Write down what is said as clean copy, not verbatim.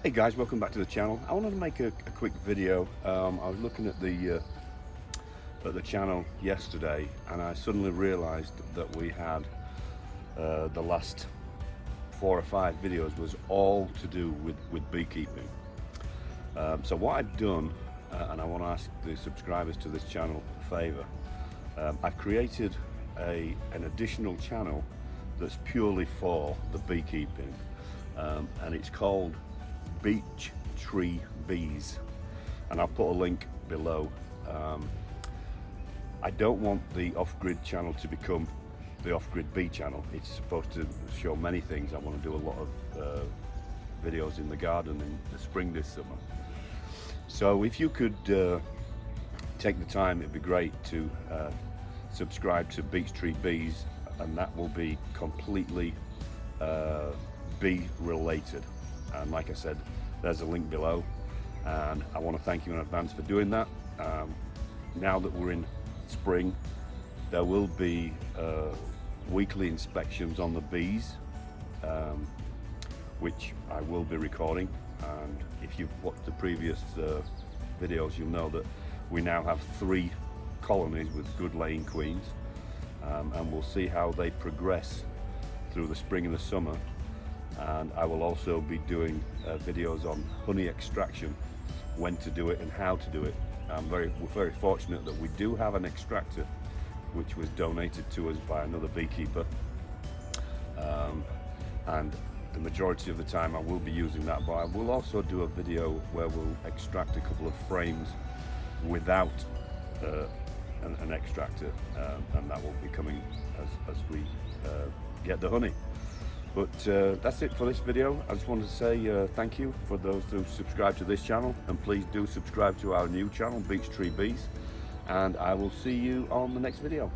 Hey guys, welcome back to the channel. I wanted to make a quick video. I was looking at the channel yesterday and I suddenly realized that we had the last 4 or 5 videos was all to do with beekeeping. So what I've done, and I want to ask the subscribers to this channel a favor, I've created an additional channel that's purely for the beekeeping, and it's called Beech Tree Bees, and I'll put a link below. I don't want the off-grid channel to become the off-grid bee channel. It's supposed to show many things. I want to do a lot of videos in the garden in the spring this summer. So if you could take the time, it'd be great to subscribe to Beech Tree Bees, and that will be completely bee related. And like I said, there's a link below, and I want to thank you in advance for doing that. Now that we're in spring, there will be weekly inspections on the bees, which I will be recording. And if you've watched the previous videos, you'll know that we now have 3 colonies with good laying queens, and we'll see how they progress through the spring and the summer. And I will also be doing videos on honey extraction, when to do it and how to do it. We're very fortunate that we do have an extractor which was donated to us by another beekeeper, and the majority of the time I will be using that, but I will also do a video where we'll extract a couple of frames without an extractor, and that will be coming as we get the honey. But that's it for this video. I just wanted to say thank you for those who subscribe to this channel, and please do subscribe to our new channel, Beech Tree Bees, and I will see you on the next video.